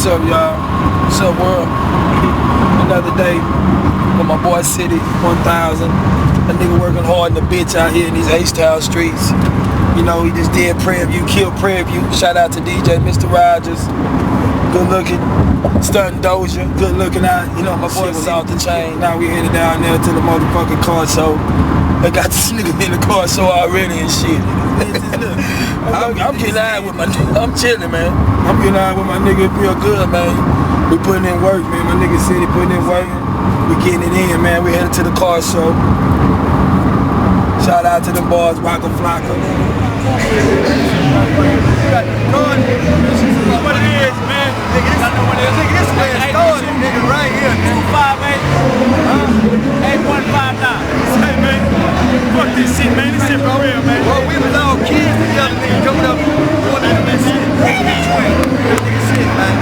What's up, y'all? What's up, world? Another day with my boy Cityy 1000. A nigga working hard in the bitch out here in these H-Town streets. You know, he just did Prairie View, killed Prairie View. Shout out to DJ Mr. Rogers. Good looking, stunting Doja, good looking out. You know, my boy was off the chain. Now we headed down there to the motherfucking car show. They got this nigga in the car show already and shit. I'm getting out with my nigga. I'm chilling, man. I'm getting out with my nigga. It feel good, man. We putting in work, man. My nigga Cityy putting in work. We getting it in, man. We headed to the car show. Shout out to them boys, Waka Flocka. What it is, man. Nigga, this way it started, nigga, right here. 258-8159. Say, man, fuck this shit, man. This shit for real, man. Well, we was all kids together, nigga, coming up, going into this shit. Nigga shit, man.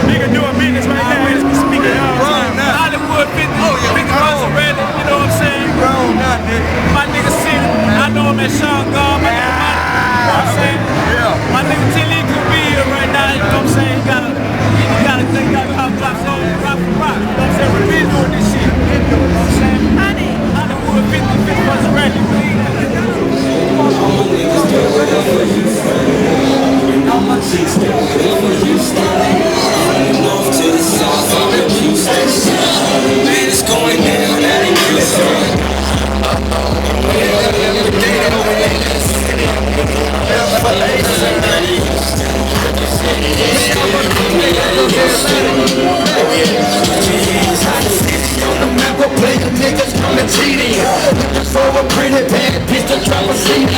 Nigga doing business right now. As we speaking Hollywood 50, 50 months already, you know what I'm saying? Grown now, nigga. My nigga Cityy, I know him as Sean God, my nigga Money. You know what I'm saying? Yeah. My nigga Cityy could be here right now, you know what I'm saying? He gotta drop some rock. You know what I'm saying? We've been doing this shit. You know what I'm saying? Hollywood 50 months already. Man, it's going down out in Houston. On the map, we'll play the niggas from the Cityy. Looking for a pretty bad bitch to drop a CD.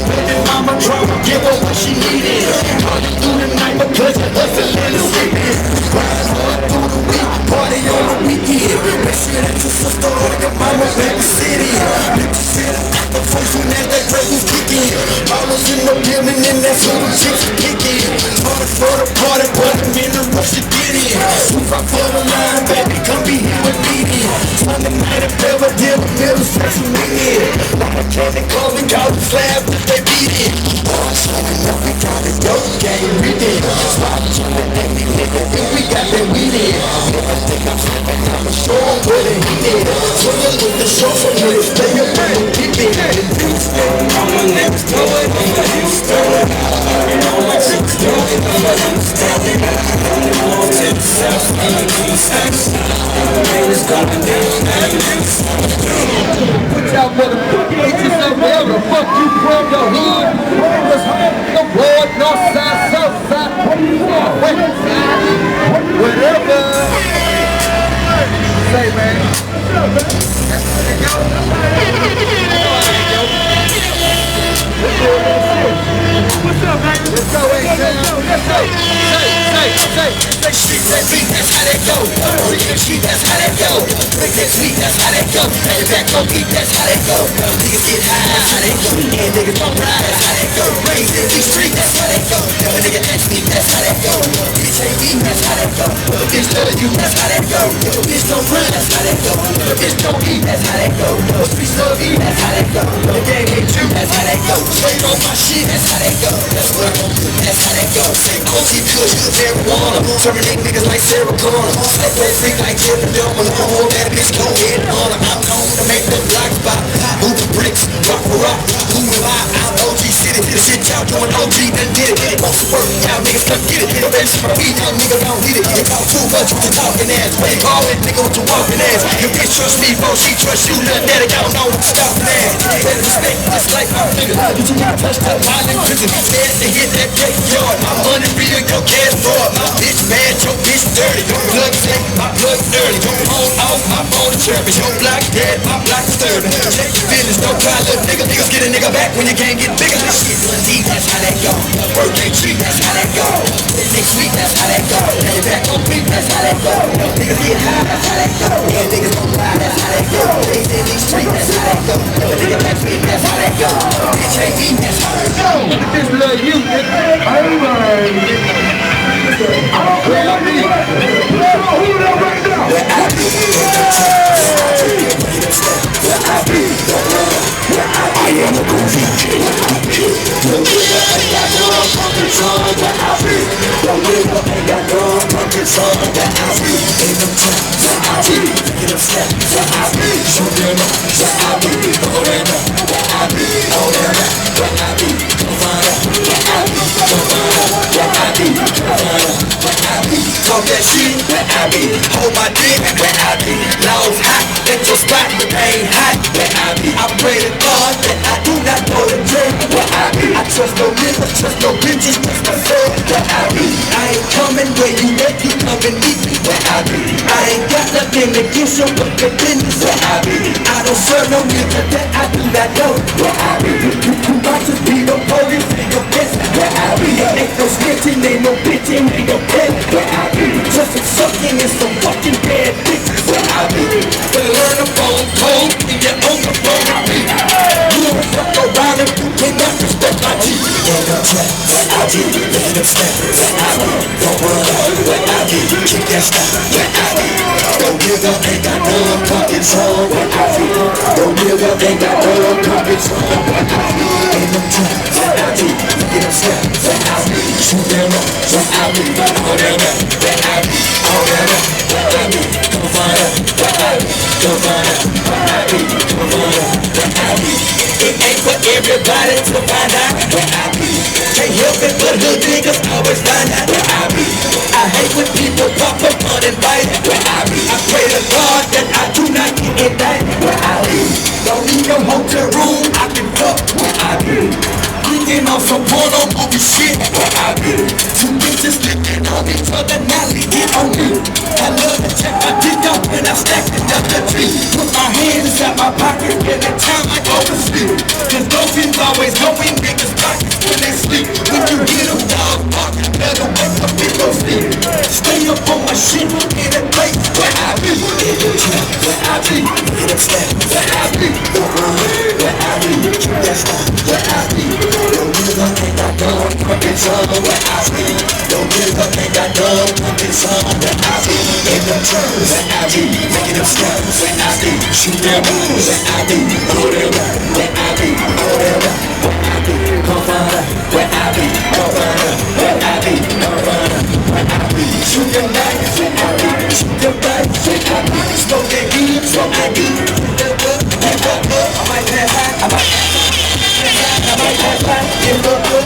Baby mama drop, give her what she needed. All you do tonight because you hustle in the city. Rise up through the week, party on the weekend. Make sure that your sister or your mama back the city. Make sure that the folks who let that dress was kicking. Ballers in the building and that's who the chicks are kicking. Party for the party, but I'm in the rush to get in. Move up for the line, baby, come be here with me. Sunday night at Belvedere, middle section meeting. Like a candy call, we call the slab, but they beat it. Boys, up, we got it, dope game, we did. Swap chillin', and we nigga, think we got that weed in. Never think I'm slipping, I'm sure I'm put it in. Swingin' with the show, so you stay up and keep it. All my niggas do it, Houston. All my chicks do it, Houston. North to the south, east, man, it's going down out in Houston. Put y'all motherfucking bitches up wherever the fuck you from, your hood. The board, north side, south side, west side, whatever. Say, man. That's where they go. What's up, man? Let's go, H-Town. Let's go. Say, Street that beat, that's how that go. Bring that street, that's how that go. Bring that sweet, that's how that go. And your back gon' beat, that's how that go. Niggas get high, that's how that go. And niggas gon' ride, that's how that go. Raise in these streets, that's how that go. A nigga ask me, that's how that go. Bitch ain't me, that's how that go. A bitch love you, that's how that go. A bitch don't run, that's how that go. A bitch don't eat, that's how that go. A bitch love me, that's how that go. The game hate you, that's how that go. Straight on my shit, that's how that go. That's what I'm gon' do, that's how that go. Say OG Kush, marijuana. Terminate niggas like Sarah Connor. Slap that freak like Jeffrey Dahmer. Hold that bitch, go ahead and on her. I'm known to make the block pop. Move the bricks, rock for rock. Who am I? I'm OG Cityy. The shit y'all doing OG done did it. Most of work, y'all niggas come get it. The rest of my feet, y'all niggas don't need it. You talk too much with your talking ass. They call it nigga with your walking ass. Your bitch trust me, bro, she trust you. Nothing that y'all know what stopping ass. Better respect this life, my nigga. You can't touch that violent prison. Scared to hit that graveyard. My money real, your cash fraud. My bitch bad, your bitch dirty. Your blood sick, my blood dirty. Your phone off, my phone chirping. Your block dead, my block disturbing. Check your business, don't cry, little nigga. Niggas get a nigga back when you can't get bigger. This shit doing deep, that's how that go. Work ain't cheap, that's how that go. Next week, that's how that go. Now you back on beat, that's how that go. Niggas get high, that's how that go. Yeah, niggas don't lie, that's how that go. Days in these streets, that's how that go. A nigga back me, that's how that go. Bitch ain't me, that's how that go. Look at this little you, nigga. I don't play on me. Who that right now? Where I be, I am a good DJ. Don't give up, ain't got no control. Where I be, don't give up, ain't got no pumping some. Where I be in them times, where I be picking up snaps, where I be shooting them up, where I be all that up, where I be all that up, where I be come find out, where I be come find out, where I be come find out, where I be talk that shit, where I be hold my dick, where I be lost hot, let your spot but I ain't hot, where I be I pray to God that I do not go to jail, where I be I trust no niggas, trust no bitches, trust myself, where I be I ain't coming where you at, you come and meet me, where I be I ain't got nothing against you but the business, where I be I don't serve no nigga that I do not know, where I be you might just be no police and your best, where I be ain't no snitching, ain't no bitching, ain't no pet, where I be just some sucking and some fucking bad bitches, where I be better learn the phone code and get on the phone, I be you don't fuck around if you cannot respect my G. In the trap, where I be let them snap, where I be don't run, where I be keep that stop, where I be no nigga ain't got no pockets on, where I be no nigga ain't got no pockets on, where I be in the trap, where I be let them snap, where I be shoot them up, where I be all that up, where I be all that up, where I be come find out, where I be come find out, where I be come find out, where I be it ain't for everybody to find out where I be. Can't help it but hood niggas always find out where I be. I hate when people pop up uninvited where I be. I pray to God that I do not get indicted where I be. Don't need no hotel room, I can fuck where I be. Thinking on some porno movie shit where I be. Two bitches licking on each other, now leaking on me. I love to check my dick out when I stack it up the tree. Put my hands inside my pocket every time I go to sleep. Cause those things always go in niggas' pockets when they sleep. When you hear them dogs barking, better wake up and go sleep. Stay up on my shit in a place where I be. In the trap where I be, in the snap where I be. Don't run where I be, keep that stop where I be. No nigga ain't got done fucking some where I be. No nigga ain't got done fucking some where I be. In the trap where I be, making them snap where I be. Shoot them up where I be, hold them up where I be, hold them up where I be. Come find out where I be, come find out where I be, come find out where I be. Shoot them back where I be, shoot them back where I be. Smoke that weed, smoke that weed. I might pass high, I might pass by, get look good,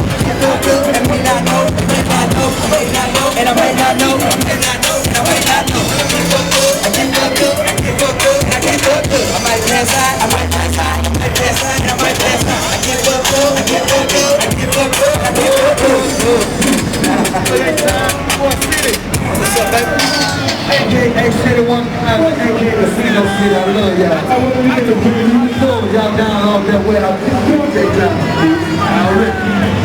and we not know, and I might not know, and I might not know, and I know, and I might not know. I get look good, I get look good, and I get look good. I might pass high, I might pass high, I might pass high, and I might pass high. I get look good, I get look good, I get look good, I get look good. What's up, baby? AKA City 1, AKA Casino City, I love y'all. Y'all down off that way, I appreciate y'all. Already.